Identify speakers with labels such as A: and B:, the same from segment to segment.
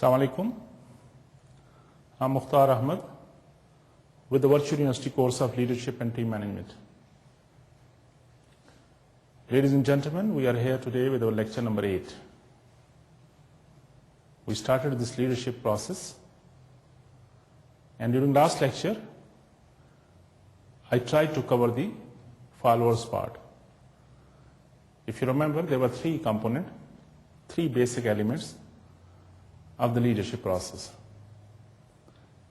A: Assalamu alaikum. I'm Mukhtar Ahmed with the Virtual University course of Leadership and Team Management. Ladies and gentlemen, we are here today with our lecture number 8. We started this leadership process, and during last lecture, I tried to cover the followers part. If you remember, there were 3 components, 3 basic elements of the leadership process.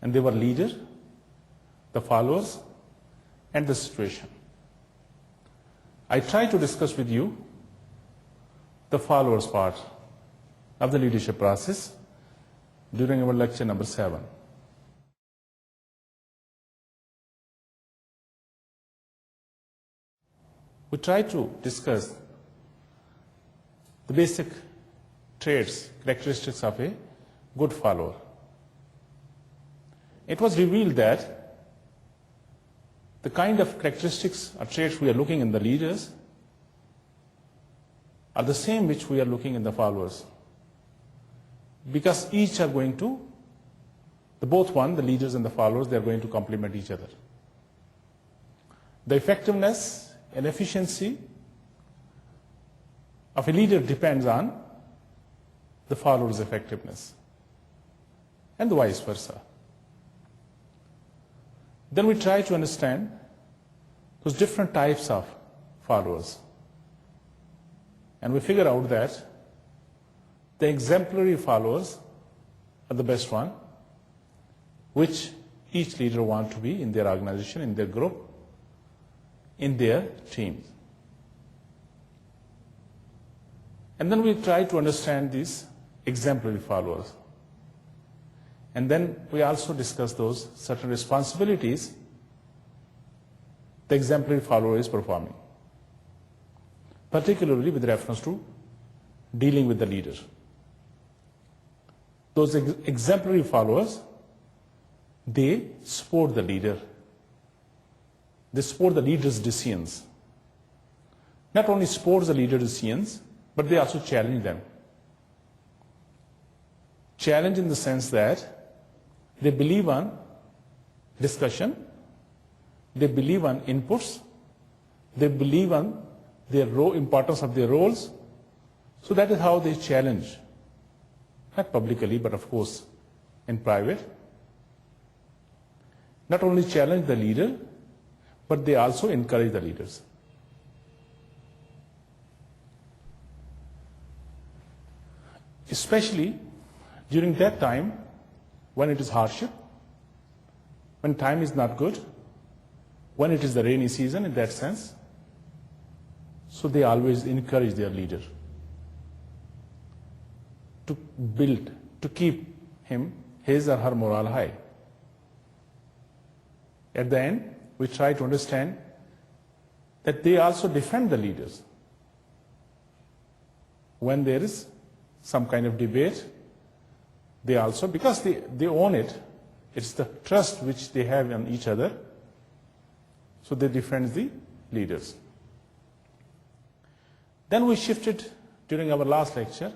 A: And they were leader, the followers, and the situation. I tried to discuss with you the followers part of the leadership process during our lecture number 7. We tried to discuss the basic traits, characteristics of a good follower. It was revealed that the kind of characteristics or traits we are looking in the leaders are the same which we are looking in the followers, because each are going to, the leaders and the followers, they are going to complement each other. The effectiveness and efficiency of a leader depends on the follower's effectiveness, and vice versa. Then we try to understand those different types of followers. And we figure out that the exemplary followers are the best one, which each leader wants to be in their organization, in their group, in their team. And then we try to understand these exemplary followers. And then we also discuss those certain responsibilities the exemplary follower is performing, particularly with reference to dealing with the leader. Those exemplary followers, they support the leader. They support the leader's decisions. Not only support the leader's decisions, but they also challenge them. Challenge in the sense that they believe on discussion, they believe on inputs, they believe on their importance of their roles. So that is how they challenge, not publicly, but of course in private. Not only challenge the leader, but they also encourage the leaders. Especially during that time when it is hardship, when time is not good, when it is the rainy season in that sense. So they always encourage their leader to build, to keep his or her morale high. At the end, we try to understand that they also defend the leaders. When there is some kind of debate, they also, because they own it, it's the trust which they have in each other, so they defend the leaders. Then we shifted during our last lecture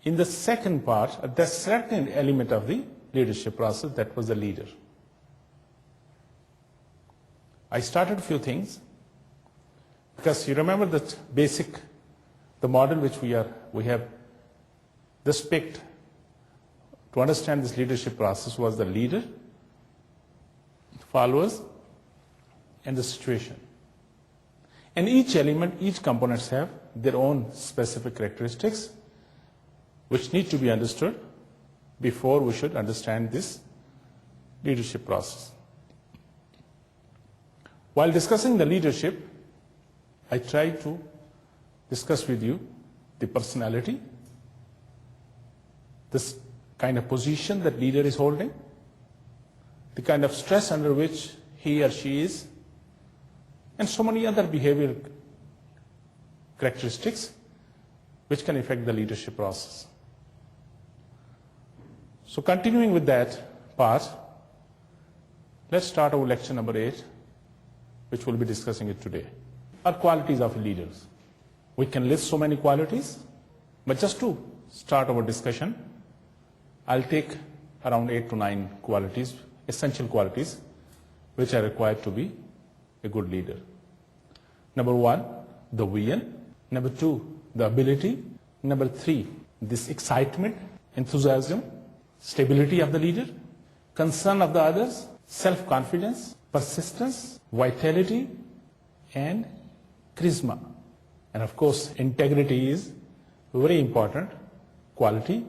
A: in the second part, the second element of the leadership process, that was the leader. I started a few things, because you remember that the model which we have this picked to understand this leadership process was the leader, followers, and the situation. And each element, each components have their own specific characteristics which need to be understood before we should understand this leadership process. While discussing the leadership I try to discuss with you the personality, this kind of position that leader is holding, the kind of stress under which he or she is, and so many other behavioral characteristics which can affect the leadership process. So continuing with that part, let's start our lecture number 8, which we'll be discussing it today. Are qualities of leaders. We can list so many qualities, but just to start our discussion, I'll take around 8 to 9 qualities, essential qualities, which are required to be a good leader. Number 1, the vision. Number 2, the ability. Number 3, this excitement, enthusiasm, stability of the leader, concern of the others, self-confidence, persistence, vitality, and charisma. And of course, integrity is a very important quality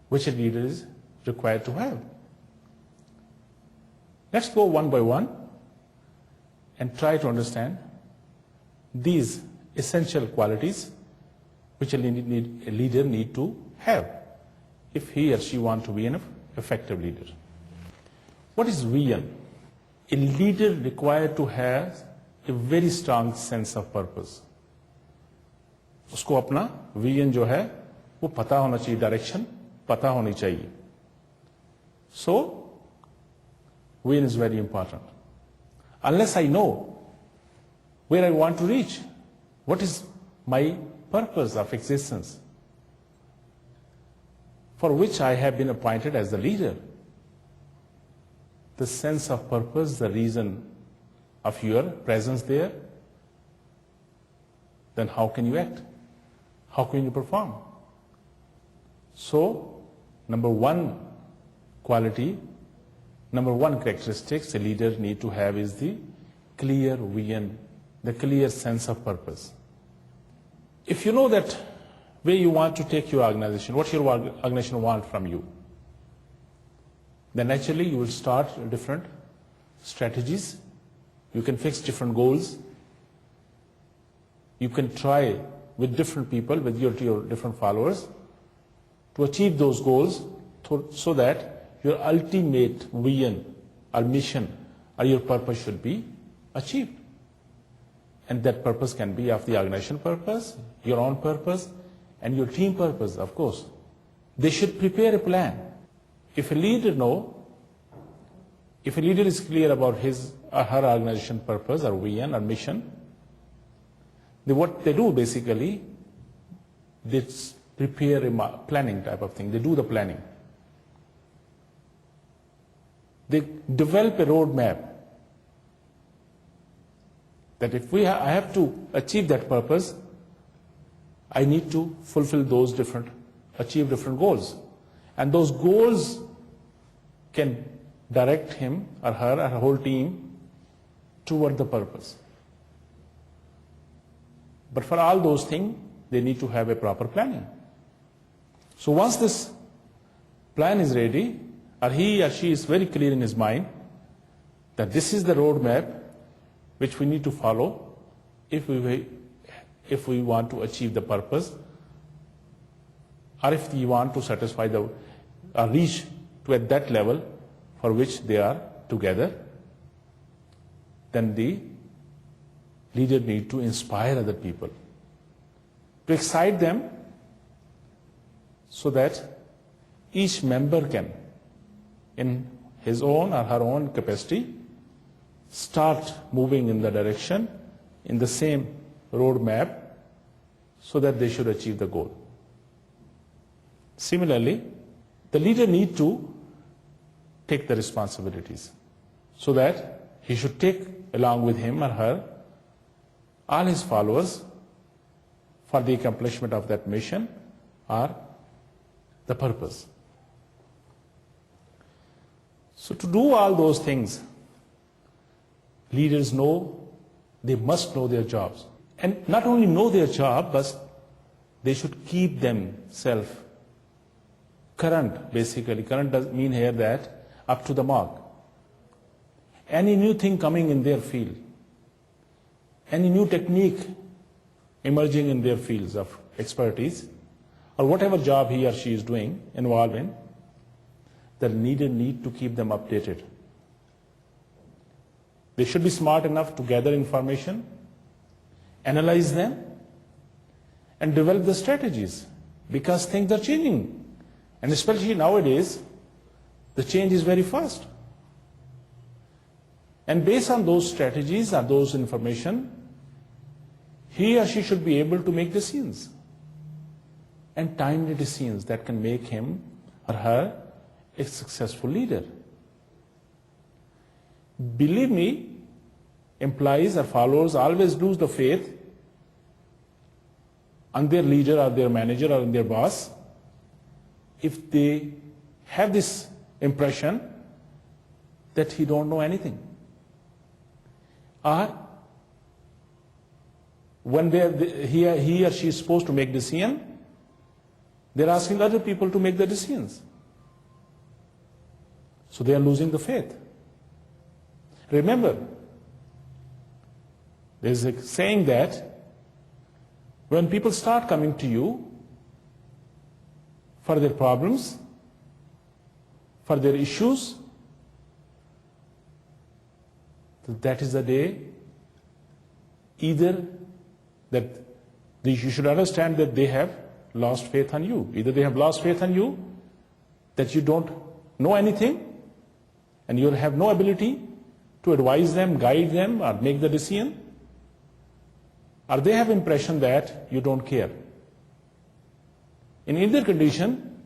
A: which a leader is required to have. Let's go one by one and try to understand these essential qualities which a leader need to have if he or she wants to be an effective leader. What is vision? A leader required to have a very strong sense of purpose. उसको अपना vision जो है वो पता होना चाहिए, direction पता होनी चाहिए. So, vision is very important. Unless I know where I want to reach, what is my purpose of existence for which I have been appointed as the leader, the sense of purpose, the reason of your presence there, then how can you act? How can you perform? So, number 1 quality, number 1 characteristics a leader need to have is the clear vision, the clear sense of purpose. If you know that where you want to take your organization, what your organization wants from you, then naturally you will start different strategies. You can fix different goals. You can try with different people, with your different followers, to achieve those goals so that your ultimate vision or mission or your purpose should be achieved. And that purpose can be of the organization purpose, your own purpose, and your team purpose, of course. They should prepare a plan. If a leader is clear about his or her organization purpose or vision or mission, what they do basically, they prepare a planning type of thing. They do the planning. They develop a roadmap that if I have to achieve that purpose, I need to fulfill those achieve different goals. And those goals can direct him or her or her whole team toward the purpose. But for all those things, they need to have a proper planning. So once this plan is ready, or he or she is very clear in his mind that this is the roadmap which we need to follow if we want to achieve the purpose, or if we want to satisfy or reach to at that level for which they are together, then the leader need to inspire other people, to excite them so that each member can, in his own or her own capacity, start moving in the direction, in the same roadmap, so that they should achieve the goal. Similarly, the leader need to take the responsibilities so that he should take along with him or her all his followers for the accomplishment of that mission or the purpose. So to do all those things, leaders they must know their jobs. And not only know their job, but they should keep themselves current, basically. Current does mean here that up to the mark. Any new thing coming in their field, any new technique emerging in their fields of expertise, or whatever job he or she is doing, involved in, the leader need to keep them updated. They should be smart enough to gather information, analyze them, and develop the strategies, because things are changing. And especially nowadays, the change is very fast. And based on those strategies or those information, he or she should be able to make decisions, and timely decisions that can make him or her a successful leader. Believe me, employees or followers always lose the faith on their leader or their manager or their boss if they have this impression that he don't know anything. Or when he or she is supposed to make decision, they're asking other people to make the decisions. So they are losing the faith. Remember, there's a saying that when people start coming to you for their problems, for their issues, that is the day either that you should understand that they have lost faith on you. Either they have lost faith on you, that you don't know anything, and you have no ability to advise them, guide them, or make the decision, or they have impression that you don't care. In either condition,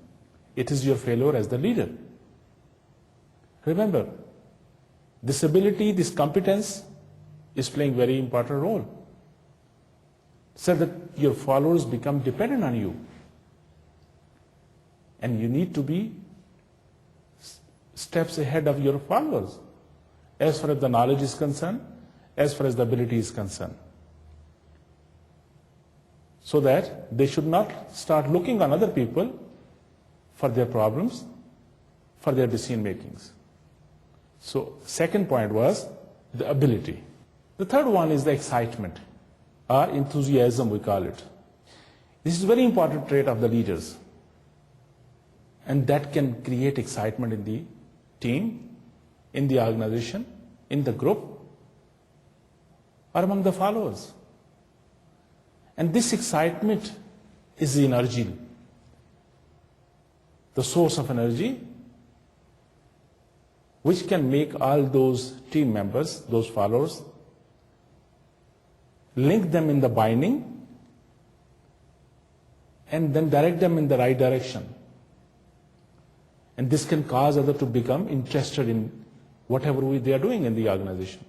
A: it is your failure as the leader. Remember, this ability, this competence is playing very important role, so that your followers become dependent on you. And you need to be steps ahead of your followers as far as the knowledge is concerned, as far as the ability is concerned, so that they should not start looking on other people for their problems, for their decision makings. So second point was the ability. The third one is the excitement, or enthusiasm we call it. This is a very important trait of the leaders, and that can create excitement in the team, in the organization, in the group, or among the followers. And this excitement is the energy, the source of energy, which can make all those team members, those followers, link them in the binding, and then direct them in the right direction. And this can cause others to become interested in whatever they are doing in the organization.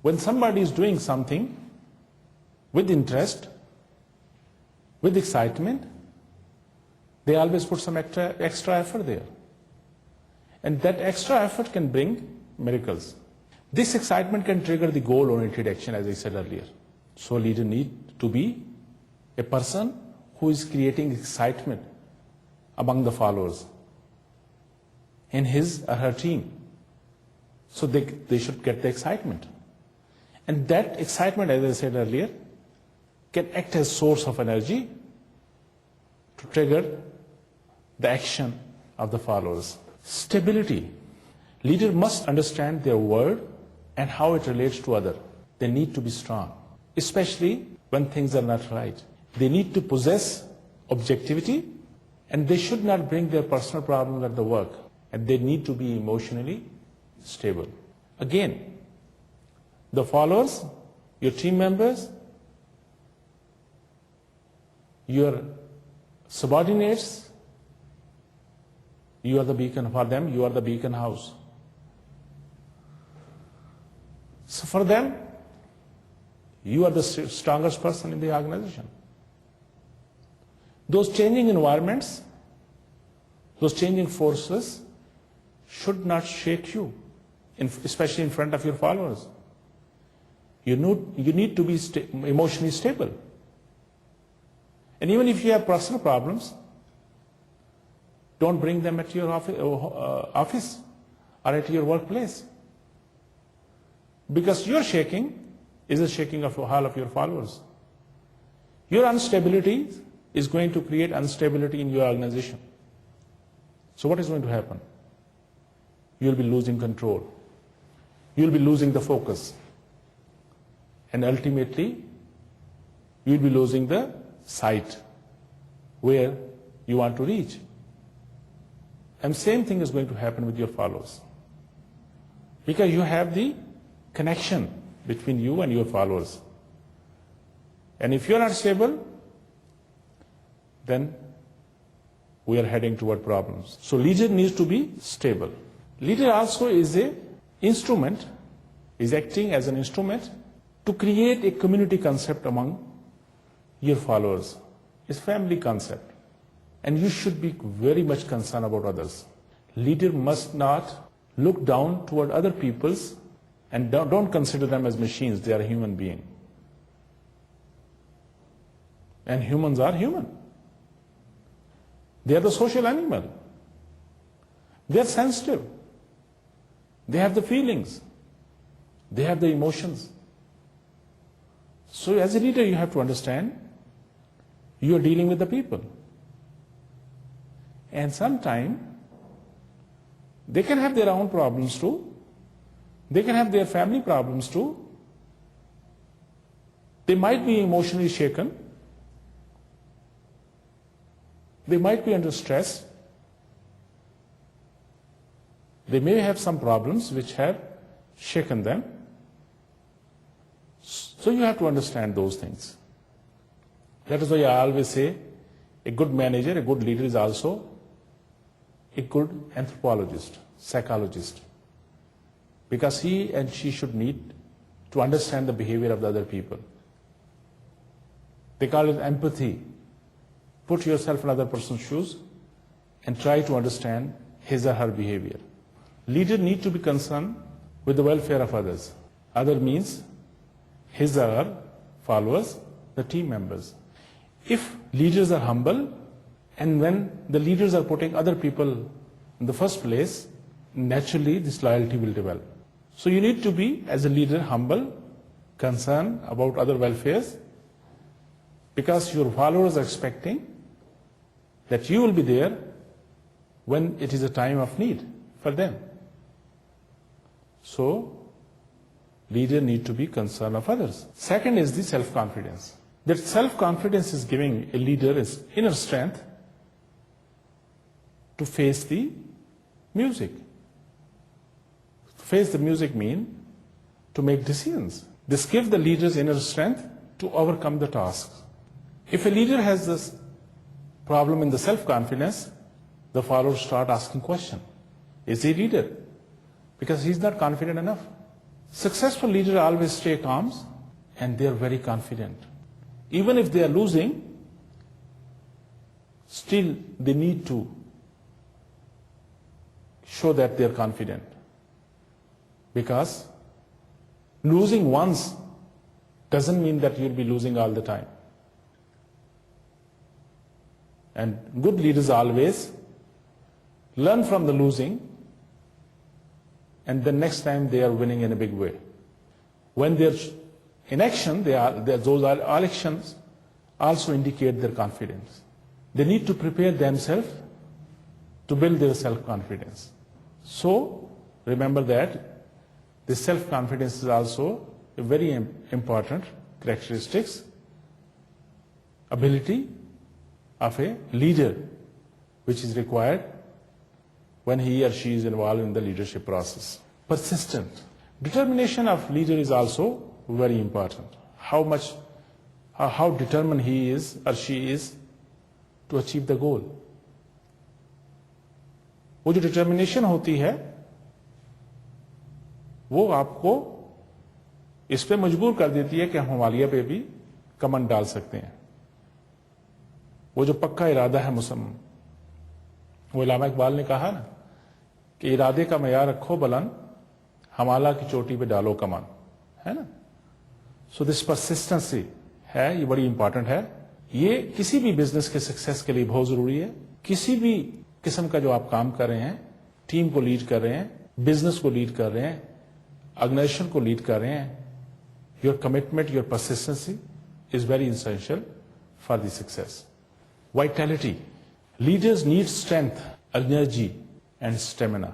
A: When somebody is doing something with interest, with excitement, they always put some extra effort there. And that extra effort can bring miracles. This excitement can trigger the goal-oriented action, as I said earlier. So a leader needs to be a person who is creating excitement among the followers in his or her team. So they should get the excitement. And that excitement, as I said earlier, can act as source of energy to trigger the action of the followers. Stability. Leader must understand their word and how it relates to others. They need to be strong, especially when things are not right. They need to possess objectivity, and they should not bring their personal problems at the work. And they need to be emotionally stable. Again, the followers, your team members, your subordinates, you are the beacon for them, you are the beacon house. So for them, you are the strongest person in the organization. Those changing environments, those changing forces should not shake you, especially in front of your followers. You need to be emotionally stable. And even if you have personal problems, don't bring them at your office or at your workplace. Because your shaking is a shaking of all of your followers. Your instability is going to create instability in your organization. So what is going to happen? You'll be losing control. You'll be losing the focus. And ultimately, you'll be losing the sight where you want to reach. And same thing is going to happen with your followers. Because you have the connection between you and your followers. And if you're not stable, then we are heading toward problems. So leader needs to be stable. Leader also is a instrument, is acting as an instrument to create a community concept among your followers. It's family concept. And you should be very much concerned about others. Leader must not look down toward other people's and don't consider them as machines. They are a human being. And humans are human. They are the social animal. They are sensitive. They have the feelings. They have the emotions. So as a leader, you have to understand you are dealing with the people. And sometimes they can have their own problems too. They can have their family problems too. They might be emotionally shaken. They might be under stress. They may have some problems which have shaken them. So you have to understand those things. That is why I always say a good manager, a good leader is also a good anthropologist, psychologist. Because he and she should need to understand the behavior of the other people. They call it empathy. Put yourself in another person's shoes and try to understand his or her behavior. Leader need to be concerned with the welfare of others. Other means his or her followers, the team members. If leaders are humble, and when the leaders are putting other people in the first place, naturally this loyalty will develop. So you need to be, as a leader, humble, concerned about other welfares, because your followers are expecting that you will be there when it is a time of need for them. So, leader need to be concerned of others. Second is the self-confidence. That self-confidence is giving a leader his inner strength to face the music. To face the music means to make decisions. This gives the leader's inner strength to overcome the tasks. If a leader has this problem in the self-confidence, the followers start asking questions. Is he a leader? Because he's not confident enough. Successful leaders always stay calm and they are very confident. Even if they are losing, still they need to show that they are confident. Because losing once doesn't mean that you'll be losing all the time. And good leaders always learn from the losing, and the next time they are winning in a big way. When they're in action, those actions also indicate their confidence. They need to prepare themselves to build their self-confidence. So remember that this self-confidence is also a very important characteristics, ability of a leader, which is required when he or she is involved in the leadership process. Persistent. Determination of leader is also very important. How determined he is or she is to achieve the goal. वो जो determination होती है वो आपको इस पे मजबूर कर देती है कि हम हिमालय पे भी कमंड डाल सकते हैं. वो जो पक्का इरादा है मुसम्मम, वो इलामा इकबाल ने कहा ना कि इरादे का मयार रखो बुलंद, हिमालय की चोटी पे डालो कमान, है ना. सो दिस परसिस्टेंसी है, ये बड़ी इंपॉर्टेंट है. ये किसी भी बिजनेस के सक्सेस के लिए बहुत जरूरी है. किसी भी किस्म का जो आप काम कर रहे हैं, टीम को लीड कर रहे हैं, बिजनेस को लीड कर रहे हैं, ऑर्गेनाइजेशन को लीड कर रहे हैं, your commitment, your persistency is very essential for the success. Vitality. Leaders need strength, energy, and stamina.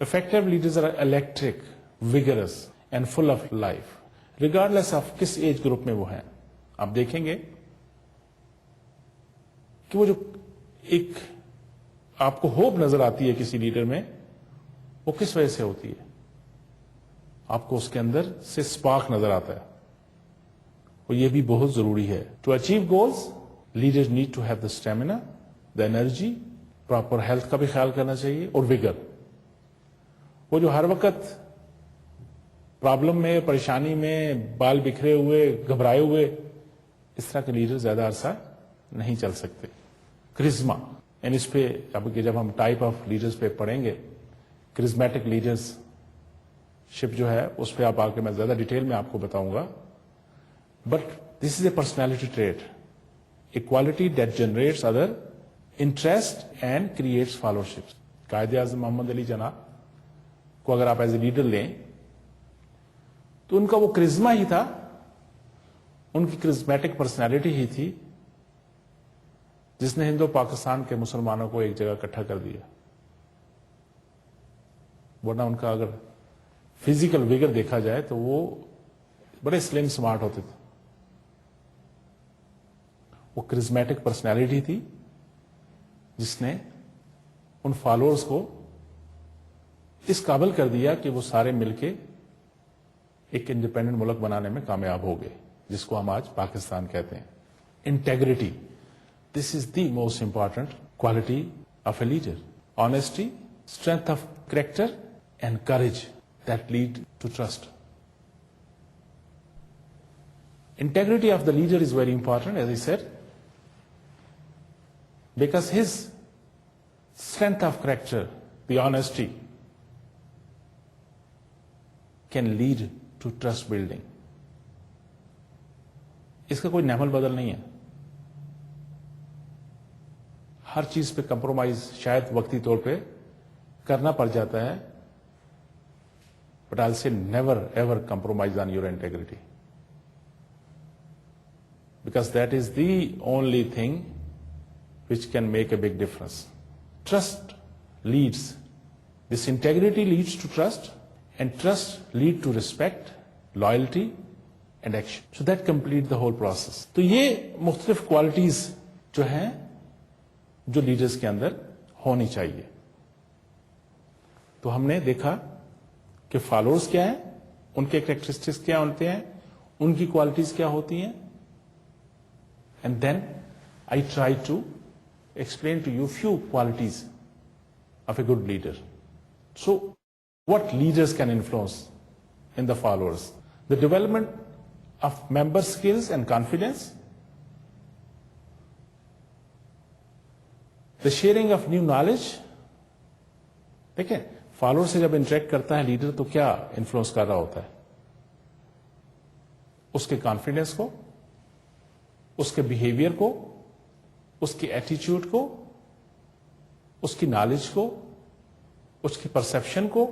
A: Effective leaders are electric, vigorous, and full of life, regardless of किस age group में वो हैं. आप देखेंगे कि वो जो एक आपको होप नजर आती है किसी लीडर में, वो किस वजह से होती है? आपको उसके अंदर से स्पार्क नजर आता है. और ये भी बहुत जरूरी है. To achieve goals, leaders need to have the stamina, the energy, proper health का भी ख्याल करना चाहिए, और विगर. वो जो हर वक्त प्रॉब्लम में, परेशानी में, बाल बिखरे हुए, घबराए हुए, इस तरह के लीडर ज्यादा अरसा नहीं चल सकते. क्रिज्मा, एंड इस पे अब जब हम टाइप ऑफ लीडर्स पे पढ़ेंगे, क्रिज्मेटिक लीडरशिप जो है उस पर आप आके मैं ज्यादा डिटेल में आपको बताऊंगा. But this is a personality trait, A quality that generates other interest and creates fellowship. कायदे आज़म मोहम्मद अली जनाब को अगर आप एज ए लीडर लें तो उनका वो क्रिज्मा ही था, उनकी क्रिज्मेटिक पर्सनैलिटी ही थी जिसने हिंदू पाकिस्तान के मुसलमानों को एक जगह इकट्ठा कर दिया. वरना उनका अगर फिजिकल विगर देखा जाए तो वो बड़े स्लिम स्मार्ट होते थे. वो क्रिज्मेटिक पर्सनैलिटी थी जिसने उन फॉलोअर्स को इस काबिल कर दिया कि वो सारे मिलके एक इंडिपेंडेंट मुल्क बनाने में कामयाब हो गए, जिसको हम आज पाकिस्तान कहते हैं. Integrity, this is the most important quality of a leader. Honesty, strength of character and courage that lead to trust. Integrity of the leader is very important, as I said, because his strength of character, the honesty, can lead to trust building. इसका कोई नेमल बदल नहीं है. हर चीज पे compromise शायद वक्ती तौर पे करना पड़ जाता है, but I will say never ever compromise on your integrity, because that is the only thing which can make a big difference. Trust leads, this integrity leads to trust, and trust lead to respect, loyalty and action. So that complete the whole process. तो ये मुख्तलिफ qualities जो हैं जो leaders के अंदर होनी चाहिए. तो हमने देखा कि फॉलोअर्स क्या हैं, उनके कैरेक्टरिस्टिक्स क्या होते हैं, उनकी क्वालिटीज क्या होती हैं. And then I try to explain to you few qualities of a good leader. So, what leaders can influence in the followers? The development of member skills and confidence, the sharing of new knowledge. देखिए, follower से जब interact करता है leader तो क्या influence कर रहा होता है? उसके कॉन्फिडेंस को, उसके बिहेवियर को, उसकी एटीट्यूड को, उसकी नॉलेज को, उसकी परसेप्शन को,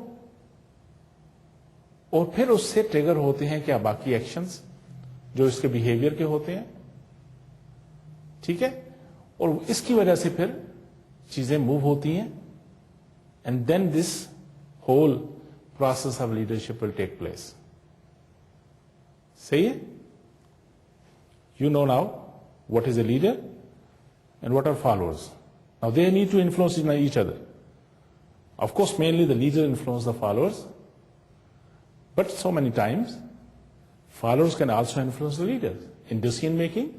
A: और फिर उससे ट्रिगर होते हैं क्या बाकी एक्शंस जो इसके बिहेवियर के होते हैं. ठीक है, और इसकी वजह से फिर चीजें मूव होती हैं, and then this whole process of leadership will take place. सही है? You know now what is a leader and what are followers. Now they need to influence each other. Of course, mainly the leader influences the followers, but so many times followers can also influence the leaders in decision making,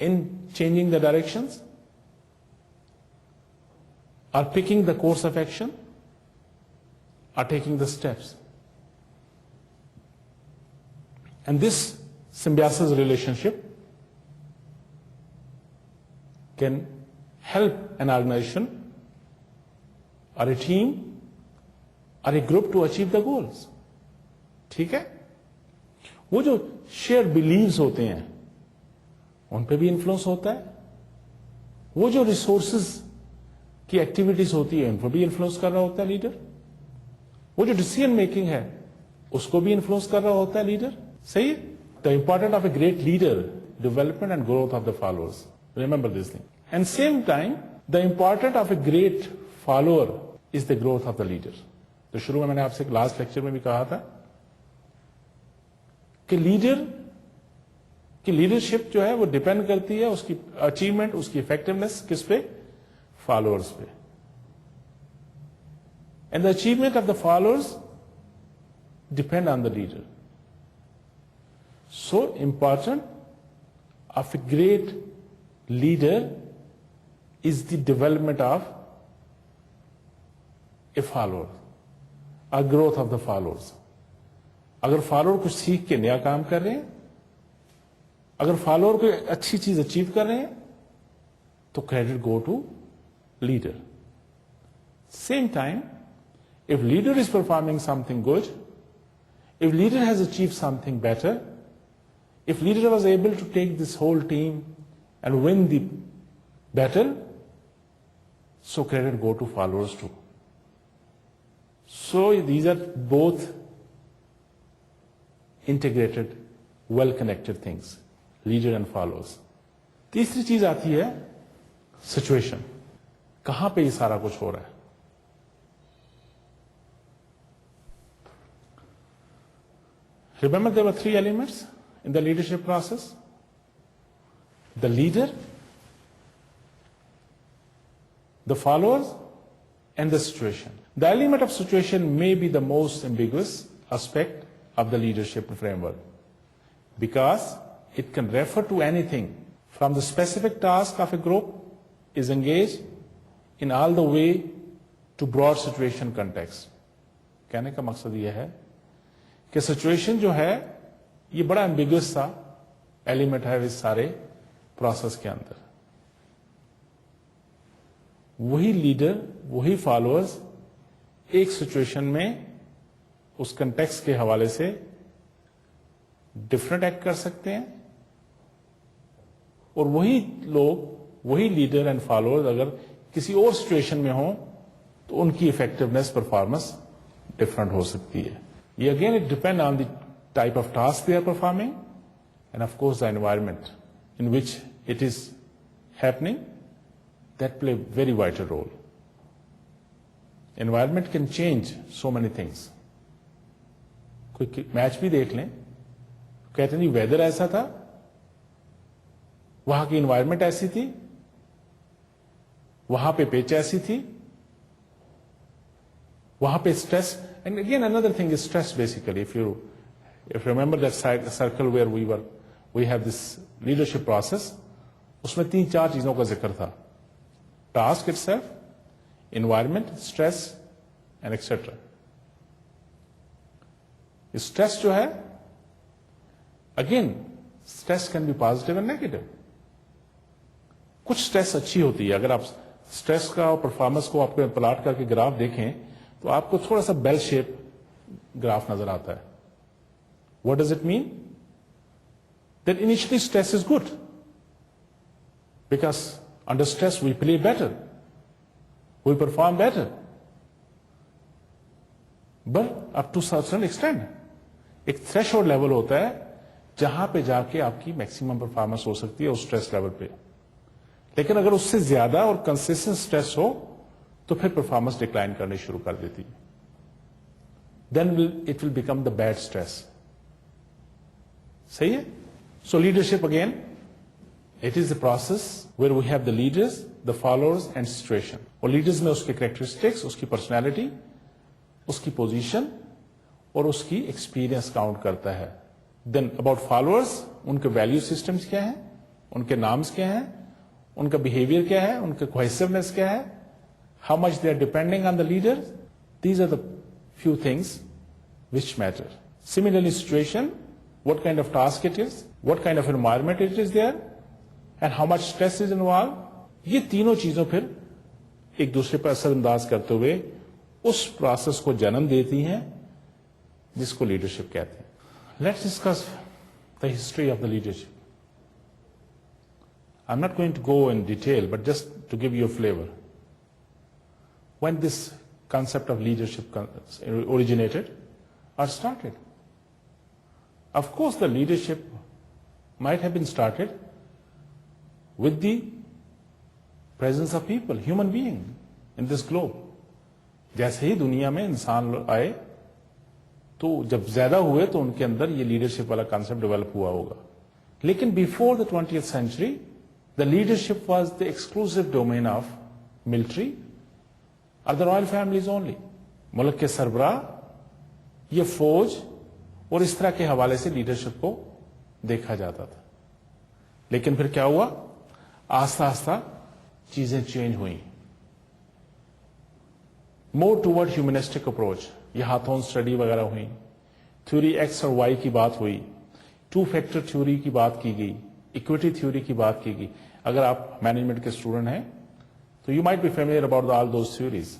A: in changing the directions, or picking the course of action, or taking the steps. And this symbiosis relationship can help an organization or a team or a group to achieve the goals. ठीक है? वो जो share beliefs होते हैं उन पे भी influence होता है. वो जो रिसोर्सेज की एक्टिविटीज होती है उनको भी इन्फ्लुएंस कर रहा होता है लीडर। वो जो डिसीजन मेकिंग है उसको भी इन्फ्लुएंस कर रहा होता है लीडर। सही है। The important of a great leader, development and growth of the followers, remember this thing. And same time the important of a great follower is the growth of the leader. तो शुरू में मैंने आपसे last lecture में भी कहा था कि लीडर की लीडरशिप जो है वो डिपेंड करती है उसकी अचीवमेंट, उसकी इफेक्टिवनेस किस पे? फॉलोअर्स पे। And the achievement of the followers depend on the leader. So important of a great leader is the development of A follower, a growth of the followers. अगर follower कुछ सीख के नया काम कर रहे हैं, अगर फॉलोअर कोई अच्छी चीज अचीव कर रहे हैं, तो credit go to leader. Same time, if leader is performing something good, if leader has achieved something better, if leader was able to take this whole team and win the battle, so credit go to followers too. So these are both integrated, well-connected things, leader and followers. तीसरी चीज आती है situation. कहां पे ये सारा कुछ हो रहा है? Remember there were 3 elements in the leadership process: the leader, the followers, and the situation. The element of situation may be the most ambiguous aspect of the leadership framework because it can refer to anything from the specific task of a group is engaged in all the way to broad situation context. कहने का मकसद यह है कि situation जो है ये बड़ा एम्बिगुअस सा एलिमेंट है इस सारे प्रोसेस के अंदर। वही लीडर, वही फॉलोअर्स एक सिचुएशन में उस कंटेक्स्ट के हवाले से डिफरेंट एक्ट कर सकते हैं, और वही लोग, वही लीडर एंड फॉलोअर्स अगर किसी और सिचुएशन में हो तो उनकी इफेक्टिवनेस, परफॉर्मेंस डिफरेंट हो सकती है। ये again it depend on the type of task they are performing and of course the environment in which it is happening, that play very vital role. Environment can change so many things. कोई match भी देख लें, कहते नहीं weather ऐसा था, वहां की एनवायरमेंट ऐसी थी, वहां पे पिच ऐसी थी, वहां पे stress. And again another thing is stress basically. If you remember that circle where we have this leadership process, उसमें 3-4 चीजों का जिक्र था: task itself, environment, stress and etcetera. Stress जो है, again stress can be positive and negative. कुछ stress अच्छी होती है। अगर आप स्ट्रेस का और परफॉर्मेंस को आपको प्लॉट करके ग्राफ देखें तो आपको थोड़ा सा बेल शेप ग्राफ नजर आता है। What does it mean? That initially stress is good because under stress we play better, we perform better, but up to certain extent एक थ्रेशोल्ड लेवल होता है जहां पे जाके आपकी मैक्सिमम परफॉर्मेंस हो सकती है उस स्ट्रेस लेवल पे। लेकिन अगर उससे ज्यादा और कंसिस्टेंट स्ट्रेस हो तो फिर परफॉर्मेंस डिक्लाइन करनी शुरू कर देती है। Then it will become the bad stress. सही है। So leadership again it is the process where we have the leaders, the followers and situation. और लीडर्स में उसके कैरेक्टरिस्टिक्स, उसकी पर्सनैलिटी, उसकी पोजीशन और उसकी एक्सपीरियंस काउंट करता है। देन अबाउट फॉलोअर्स, उनके वैल्यू सिस्टम्स क्या है, उनके नाम्स क्या है, उनका बिहेवियर क्या है, उनका कोहेसिवनेस क्या है, how much they are depending on the leader. These are the few things which matter. Similarly, situation, what kind of task it is, what kind of environment it is there, and how much stress is involved. ये तीनों चीजों फिर एक दूसरे पर असरअंदाज करते हुए उस प्रोसेस को जन्म देती हैं जिसको लीडरशिप कहते हैं। Let's discuss the history of the leadership. I'm not going to go in detail, but just to give you a flavor. when this concept of leadership originated or started. Of course, the leadership might have been started with the presence of people, human being in this globe. जैसे ही दुनिया में इंसान आए तो जब ज्यादा हुए तो उनके अंदर ये लीडरशिप वाला कॉन्सेप्ट डेवलप हुआ होगा. लेकिन before the 20th century the leadership was the exclusive domain of military और द रॉयल फैमिलीज ओनली. मुल्क के सरबराह, ये फौज और इस तरह के हवाले से लीडरशिप को देखा जाता था. लेकिन फिर क्या हुआ, आस्ता आस्ता चीजें चेंज हुई. मोर टूवर्ड ह्यूमनिस्टिक अप्रोच, ये हाथों स्टडी वगैरह हुई, थ्योरी एक्स और वाई की बात हुई, टू फैक्टर थ्योरी की बात की गई, इक्विटी थ्योरी की बात की गई. अगर आप मैनेजमेंट के स्टूडेंट हैं तो you might be familiar about all those theories.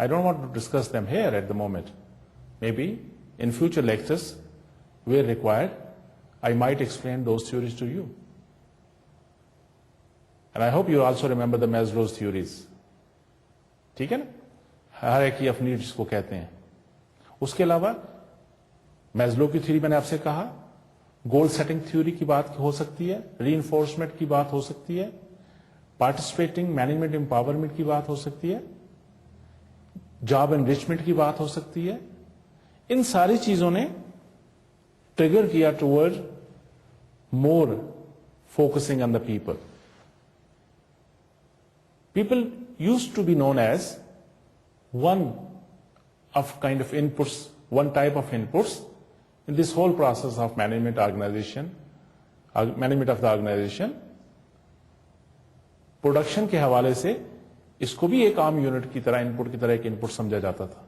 A: I don't want to discuss them here at the moment. Maybe in future lectures where required, I might explain those theories to you. And I hope you also remember the Maslow's theories. ठीक है ना, hierarchy of needs को कहते हैं. उसके अलावा Maslow की theory मैंने आपसे कहा, गोल सेटिंग थ्योरी की बात हो सकती है, रीइंफोर्समेंट की बात हो सकती है, पार्टिसिपेटिंग मैनेजमेंट एम्पावरमेंट की बात हो सकती है, जॉब एनरिचमेंट की बात हो सकती है. इन सारी चीजों ने ट्रिगर किया toward more focusing on the people. People used to be known as one of kind of inputs, one type of inputs in this whole process of management organization, management of the organization. Production के हवाले से इसको भी एक आम unit की तरह, input की तरह एक इनपुट समझा जाता था.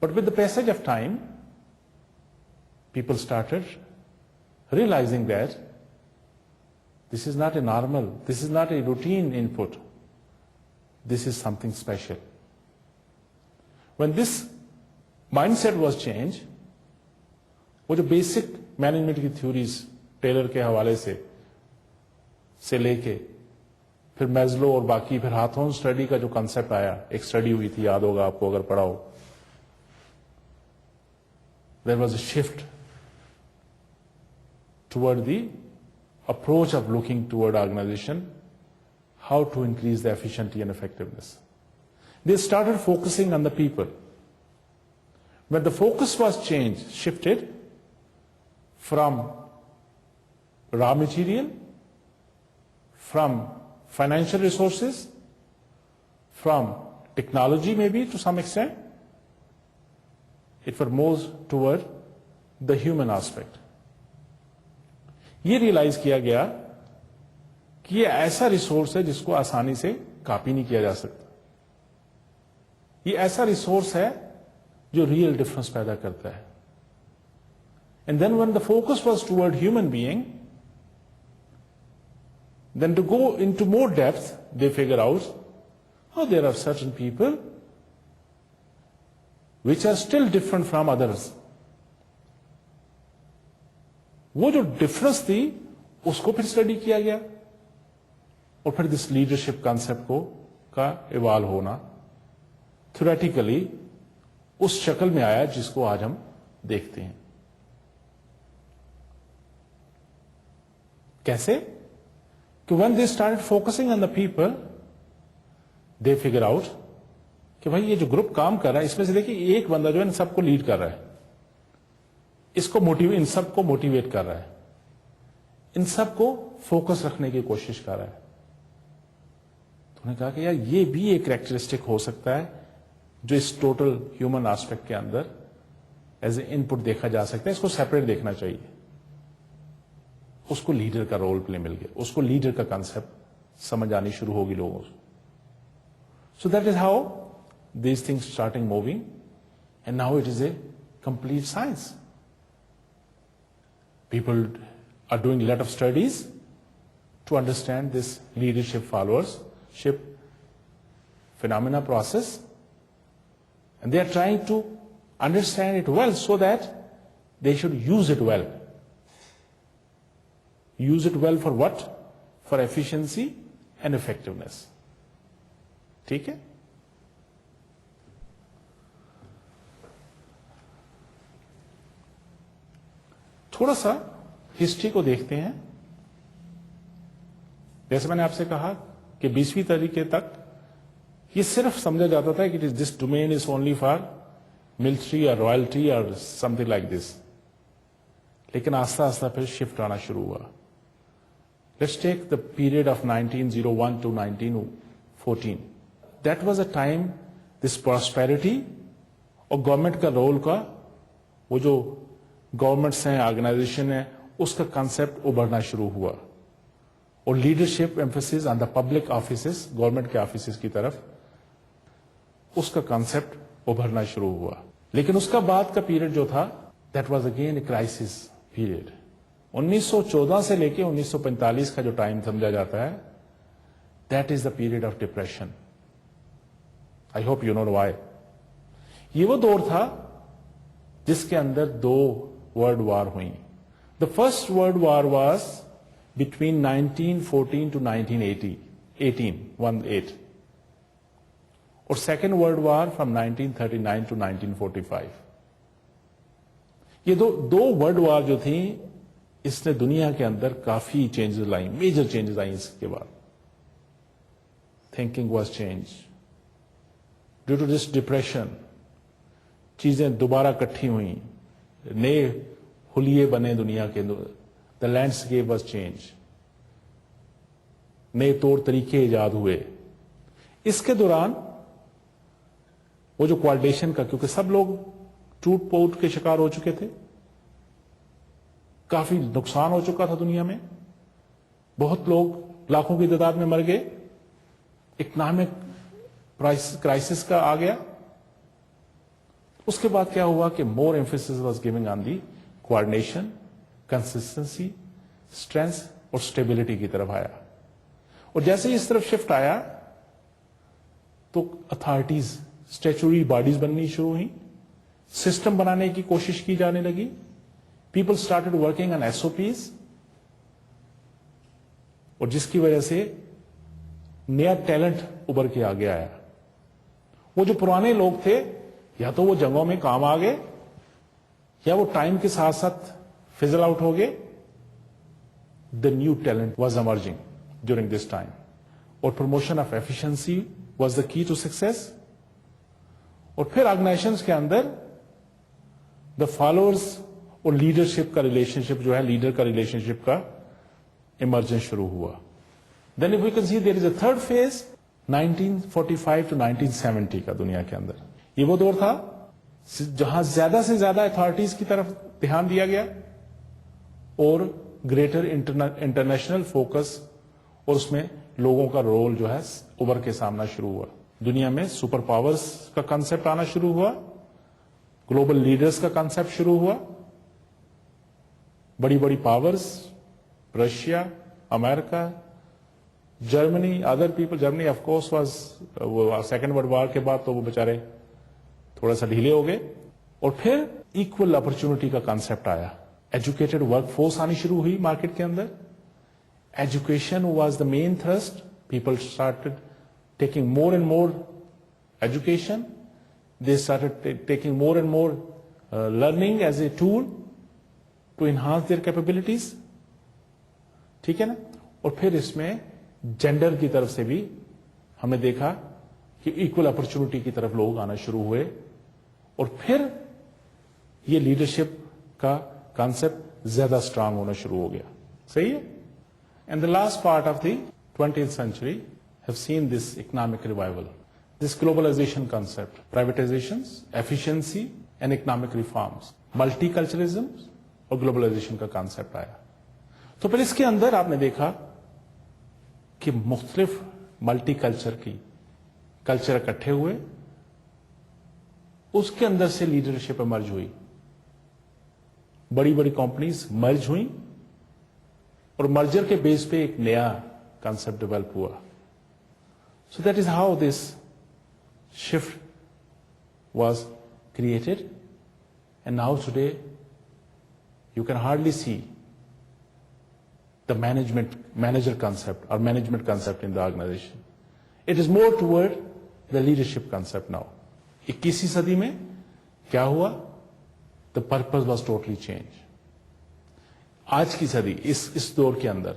A: But with the passage of time, people started realizing that this is not a normal, this is not a routine input. This is something special. When this mindset was changed, वो जो basic management की theories Taylor के हवाले से लेके फिर Maslow और बाकी फिर हाथों स्टडी का जो कंसेप्ट आया, एक स्टडी हुई थी, याद होगा आपको अगर पढ़ा हो. There was a shift toward the approach of looking toward organization, how to increase the efficiency and effectiveness. They started focusing on the people. When the focus was changed, shifted from raw material, from financial resources, from technology maybe to some extent, it was more toward the human aspect. ये realise किया गया कि ये ऐसा resource है जिसको आसानी से कॉपी नहीं किया जा सकता. ये ऐसा रिसोर्स है जो रियल डिफरेंस पैदा करता है. And then when the focus was toward human being, then to go into more depth, they figure out, oh, there are certain people which are still different from others. वो जो difference थी उसको फिर study किया गया और फिर this leadership concept को का इवॉल्व होना थ्योरेटिकली उस शक्ल में आया जिसको आज हम देखते हैं. कैसे कि when they started focusing on the people, they figure out कि भाई ये जो ग्रुप काम कर रहा है इसमें से देखिए एक बंदा जो है इन सबको लीड कर रहा है, इसको इन सबको मोटिवेट कर रहा है, इन सबको फोकस रखने की कोशिश कर रहा है. तो उन्होंने कहा कि यार ये भी एक कैरेक्टरिस्टिक हो सकता है जो इस टोटल ह्यूमन एस्पेक्ट के अंदर एज ए इनपुट देखा जा सकता है. इसको सेपरेट देखना चाहिए. उसको लीडर का रोल प्ले मिल गया, उसको लीडर का कंसेप्ट समझ आनी शुरू होगी लोगों को. So that is how these things starting moving, and now it is a complete science. People are doing a lot of studies to understand this leadership followership phenomena process, and they are trying to understand it well so that they should use it well. Use it well for what? For efficiency and effectiveness. ठीक है। थोड़ा सा history को देखते हैं। जैसे मैंने आपसे कहा कि 20वीं तरीके तक ये सिर्फ समझा जाता था कि this domain is only for military और रॉयल्टी और समथिंग लाइक दिस, लेकिन आस्ता आस्ता फिर शिफ्ट आना शुरू हुआ। Let's take the period of 1901 to 1914। That was a time this prosperity और गवर्नमेंट का रोल का, वो जो गवर्नमेंट्स हैं, ऑर्गेनाइजेशन है, उसका कंसेप्ट उभरना शुरू हुआ और leadership emphasis on the public offices, government के ऑफिसेस की तरफ उसका कंसेप्ट उभरना शुरू हुआ। लेकिन उसका बाद का पीरियड जो था, that was again a crisis period. 1914 से लेके 1945 का जो टाइम समझा जाता है, that is the period of depression. I hope you know why. ये वो दौर था जिसके अंदर 2 वर्ल्ड वार हुई। The first world war was between 1914 to 1918 और second world war from 1939 to 1945। ये दो वर्ल्ड वार जो थी, इसने दुनिया के अंदर काफी चेंजेस लाई, मेजर चेंजेस आई। इसके बाद thinking was change due to this depression. चीजें दोबारा इकट्ठी हुई, नए हुलिये बने दुनिया के, द लैंडस्केप वाज चेंज, नए तौर तरीके इजाद हुए। इसके दौरान वो जो कोऑर्डिनेशन का, क्योंकि सब लोग टूट पोट के शिकार हो चुके थे, काफी नुकसान हो चुका था दुनिया में, बहुत लोग लाखों की तादाद में मर गए, इकोनॉमिक क्राइसिस का आ गया। उसके बाद क्या हुआ कि more emphasis was giving on the coordination, consistency, strength और स्टेबिलिटी की तरफ आया। और जैसे ही इस तरफ शिफ्ट आया तो अथॉरिटीज, स्टैट्यूटरी बॉडीज बननी शुरू हुई, सिस्टम बनाने की कोशिश की जाने लगी। People started working on SOPs, और जिसकी वजह से नया टैलेंट उभर के आगे आया। वो जो पुराने लोग थे, या तो वो जंगों में काम आ गए, या वो टाइम के साथ साथ फिजल आउट हो गए। The new talent was emerging during this time, और promotion of efficiency was the key to success. और फिर ऑर्गेनाइजेशंस के अंदर द फॉलोअर्स और लीडरशिप का रिलेशनशिप जो है, लीडर का रिलेशनशिप का इमर्जेंस शुरू हुआ। Then if we can see there is a third phase 1945 to 1970 का दुनिया के अंदर। ये वो दौर था जहां ज्यादा से ज्यादा अथॉरिटीज की तरफ ध्यान दिया गया और ग्रेटर इंटरनेशनल फोकस, और उसमें लोगों का रोल जो है उभर के सामना शुरू हुआ। दुनिया में सुपर पावर्स का कंसेप्ट आना शुरू हुआ, ग्लोबल लीडर्स का कंसेप्ट शुरू हुआ। बड़ी बड़ी powers, Russia, America, Germany, other people. Germany of course was, वो सेकेंड वर्ल्ड वॉर के बाद तो वो बेचारे थोड़ा सा ढीले हो गए। और फिर इक्वल अपॉर्चुनिटी का कंसेप्ट आया, एजुकेटेड वर्कफोर्स आनी शुरू हुई मार्केट के अंदर। Education was the main thrust. People started taking more and more education. They started taking more and more learning as a tool to enhance their capabilities. ठीक है ना। और फिर इसमें जेंडर की तरफ से भी हमने देखा कि इक्वल अपॉर्चुनिटी की तरफ लोग आना शुरू हुए, और फिर ये लीडरशिप का कॉन्सेप्ट ज्यादा स्ट्रांग होना शुरू हो गया। सही है। And the last part of the 20th century have seen this economic revival, this globalization concept, privatizations, efficiency and economic reforms, multiculturalism और globalization का concept आया। तो फिर इसके अंदर आपने देखा कि मुख्तलिफ मल्टीकल्चर की कल्चर इकट्ठे हुए, उसके अंदर से लीडरशिप इमर्ज हुई, बड़ी बड़ी कंपनीज मर्ज हुई, और मर्जर के बेस पे एक नया कंसेप्ट डेवलप हुआ। So that is how this shift was created, and now today you can hardly see the manager concept or management concept in the organization. It is more toward the leadership concept now. 21वीं सदी में क्या हुआ? The purpose was totally changed. आज की सदी इस दौर के अंदर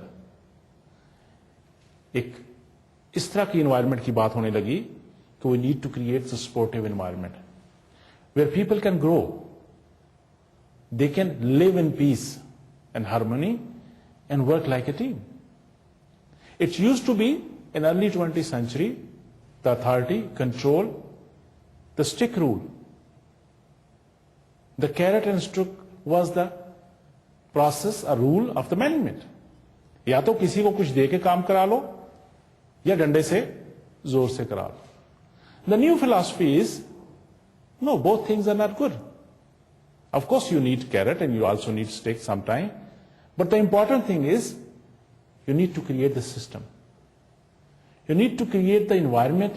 A: एक इस तरह की इन्वायरमेंट की बात होने लगी कि we need to create a supportive environment where people can grow, they can live in peace and harmony and work like a team. It used to be in early 20th century, the authority, control, the stick rule. The carrot and stick was the process, a rule of the management. या तो किसी को कुछ दे के काम करा लो या डंडे से जोर से करा लो. The new philosophy is, no, both things are not good. Of course you need carrot and you also need stick sometime, but the important thing is you need to create the system. You need to create the environment.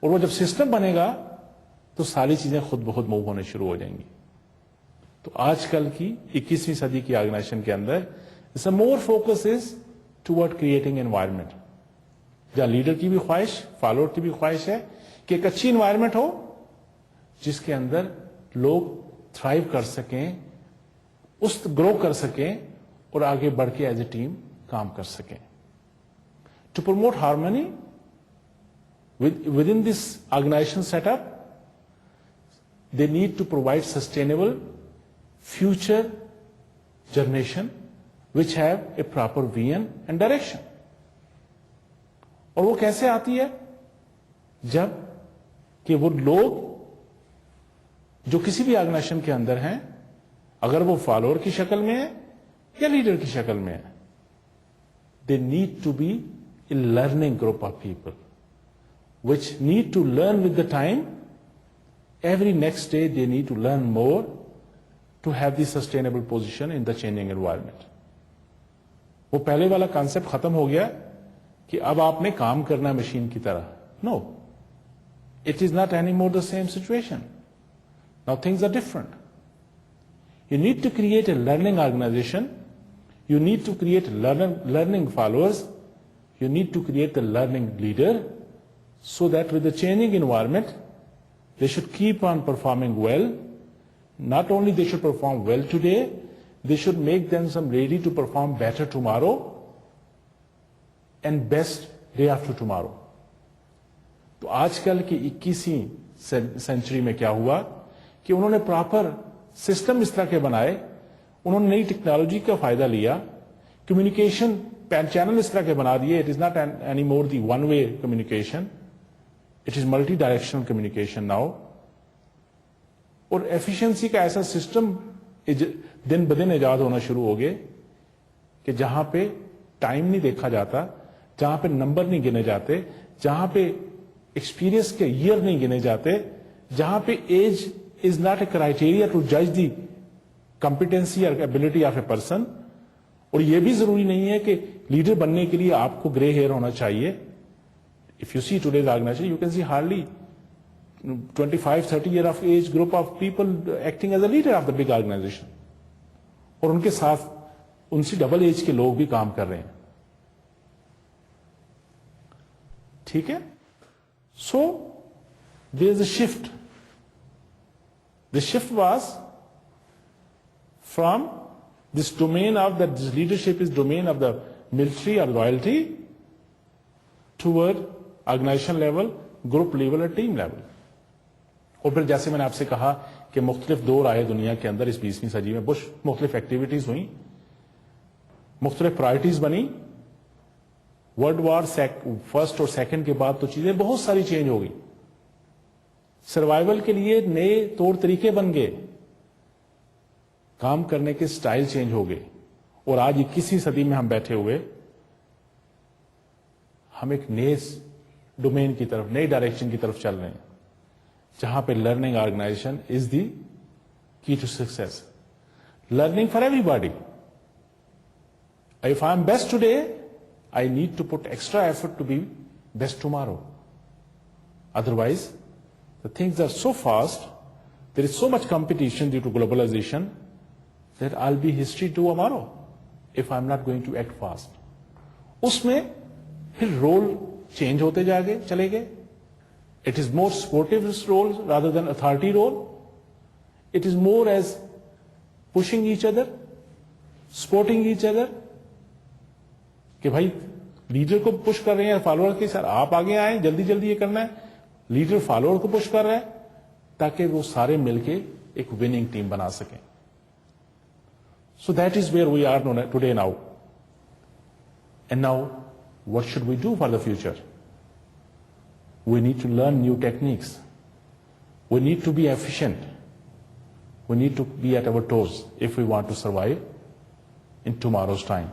A: और वो जब system बनेगा तो सारी चीजें खुद ब खुद मूव होने शुरू हो जाएंगी. तो आजकल की 21वीं सदी की ऑर्गेनाइजेशन के अंदर इसका more focus is toward creating environment, जहां लीडर की भी ख्वाहिश, फॉलोअर की भी ख्वाहिश है कि एक अच्छी एनवायरनमेंट हो जिसके अंदर लोग थ्राइव कर सकें, उस ग्रो कर सकें और आगे बढ़ के एज ए टीम काम कर सकें. To promote harmony within this organization setup, they need to provide sustainable future generation which have a proper vision and direction. और वो कैसे आती है? जब कि वो लोग जो किसी भी ऑर्गेनाइजेशन के अंदर हैं, अगर वो फॉलोअर की शक्ल में है या लीडर की शक्ल में है, they need to be a learning group of people which need to learn with the time. Every next day they need to learn more to have the sustainable position in the changing environment. वो पहले वाला concept खत्म हो गया कि अब आपने काम करना मशीन की तरह. No, it is not anymore the same situation. Now things are different. You need to create a learning organization. You need to create learning followers. You need to create the learning leader, so that with the changing environment, they should keep on performing well. Not only they should perform well today, they should make themselves ready to perform better tomorrow and best day after tomorrow. तो आजकल की 21वीं century में क्या हुआ कि उन्होंने proper system इस तरह के बनाए, उन्होंने नई टेक्नोलॉजी का फायदा लिया, कम्युनिकेशन चैनल इस तरह के बना दिए. It is not any more the one way communication, it is multi directional communication now. और एफिशिएंसी का ऐसा सिस्टम दिन ब दिन इजाद होना शुरू हो गए कि जहां पे टाइम नहीं देखा जाता, जहां पे नंबर नहीं गिने जाते, जहां पे एक्सपीरियंस के ईयर नहीं गिने जाते, जहां पे age is not a criteria to जज दी कॉम्पिटेंसी और एबिलिटी ऑफ ए पर्सन. और यह भी जरूरी नहीं है कि लीडर बनने के लिए आपको ग्रे हेयर होना चाहिए. If you see today's organisation, you can see hardly 25-30 year of age group of people acting as a leader of the big organization. और उनके साथ उनसे डबल एज के लोग भी काम कर रहे हैं. ठीक है? So there is a shift. The shift was from this domain of that this leadership is domain of the military or loyalty toward organization level, group level और team level. और फिर जैसे मैंने आपसे कहा कि मुख्तलिफ दौर आए दुनिया के अंदर इस 20वीं सदी में, मुख्तलिफ एक्टिविटीज हुई, मुख्तलिफ प्रायोरिटीज बनी. वर्ल्ड वॉर फर्स्ट और सेकंड के बाद तो चीजें बहुत सारी चेंज हो गई. सर्वाइवल के लिए नए तौर तरीके बन गए, काम करने के स्टाइल चेंज हो गए. और आज 21वीं सदी में हम बैठे हुए, हम एक नए डोमेन की तरफ, नई डायरेक्शन की तरफ चल रहे हैं, जहां पे learning organisation is the key to success. Learning for everybody. If I am best today, I need to put extra effort to be best tomorrow. Otherwise the things are so fast, there is so much competition due to globalisation that I'll be history tomorrow if I'm not going to act fast. उसमें फिर role change होते चले गए. It is more supportive role rather than authority role. It is more as pushing each other, supporting each other. कि भाई leader को push कर रहे हैं फॉलोअर के, सर आप आगे आए, जल्दी जल्दी ये करना है. लीडर फॉलोअर को पुश कर रहा है ताकि वो सारे मिलके एक विनिंग टीम बना सकें. So that is where we are today now. And now, what should we do for the future? We need to learn new techniques. We need to be efficient. We need to be at our toes if we want to survive in tomorrow's time.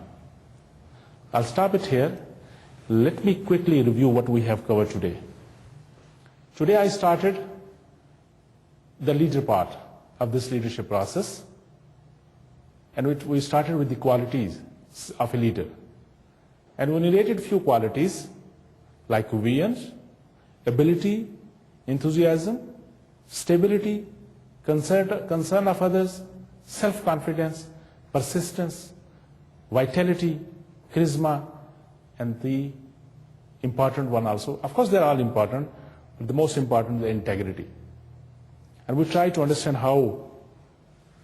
A: I'll stop it here. Let me quickly review what we have covered today. Today I started the leader part of this leadership process, and we started with the qualities of a leader. And we narrated few qualities like vision, ability, enthusiasm, stability, concern of others, self-confidence, persistence, vitality, charisma, and the important one also. Of course, they're all important, but the most important is the integrity. And we try to understand how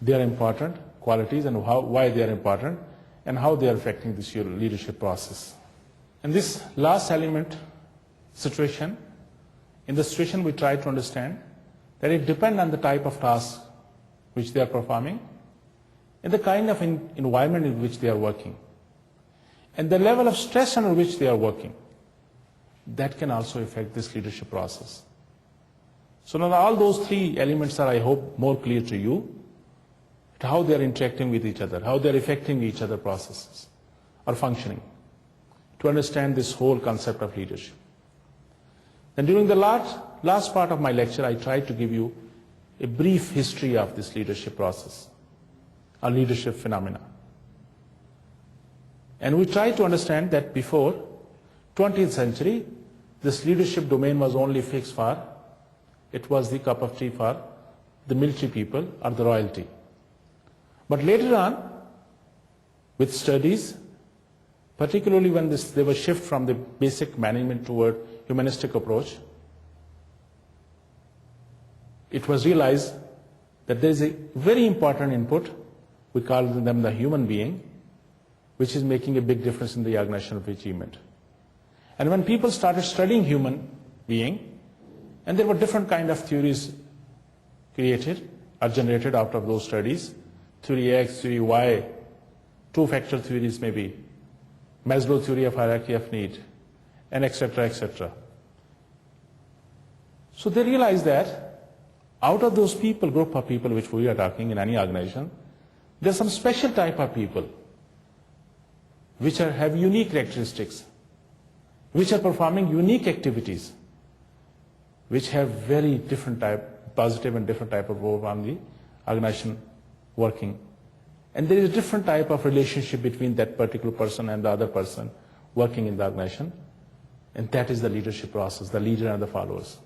A: they are important qualities and why they are important and how they are affecting this leadership process. In this last element situation, in the situation we try to understand that it depends on the type of task which they are performing and the kind of environment in which they are working and the level of stress under which they are working. That can also affect this leadership process. So now all those three elements are, I hope, more clear to you, how they are interacting with each other, how they are affecting each other processes or functioning, to understand this whole concept of leadership. Then during the last part of my lecture, I tried to give you a brief history of this leadership process, or leadership phenomena. And we tried to understand that before 20th century, this leadership domain was only fixed for, it was the cup of tea for the military people or the royalty. But later on, with studies, particularly when there was shift from the basic management toward humanistic approach, it was realized that there is a very important input, we call them the human being, which is making a big difference in the organizational achievement. And when people started studying human being, and there were different kind of theories created or generated out of those studies, theory X, theory Y, two-factor theories maybe, Maslow theory of hierarchy of need, and etc., etc. So they realized that out of those people, group of people which we are talking in any organization, there are some special type of people which have unique characteristics, which are performing unique activities, which have very different type, positive and different type of role on the organization working. And there is a different type of relationship between that particular person and the other person working in the organization. And that is the leadership process, the leader and the followers.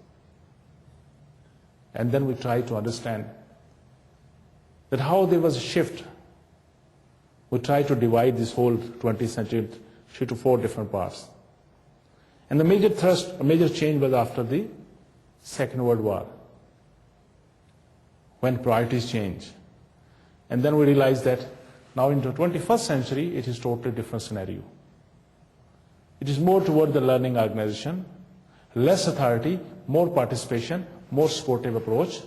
A: And then we try to understand that how there was a shift. We try to divide this whole 20th century into 4 different parts. And the major thrust, a major change was after the Second World War, when priorities change. And then we realized that now in the 21st century, it is totally different scenario. It is more toward the learning organization, less authority, more participation, more supportive approach,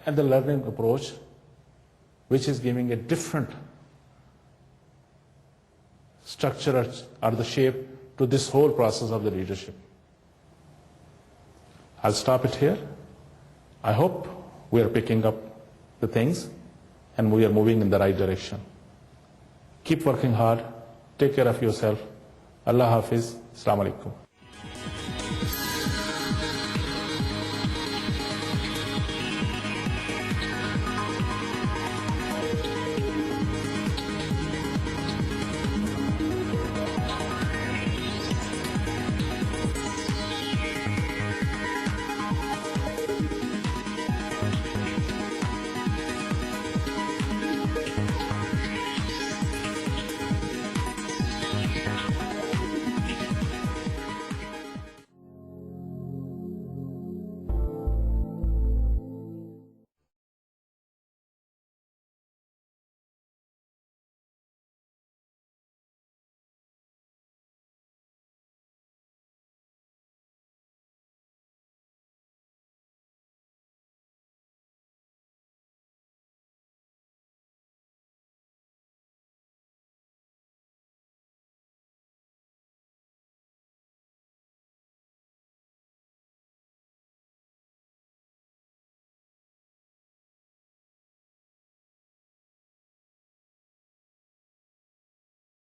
A: and the learning approach, which is giving a different structure or the shape to this whole process of the leadership. I'll stop it here. I hope we are picking up the things and we are moving in the right direction. Keep working hard. Take care of yourself. Allah Hafiz. Assalamu alaikum.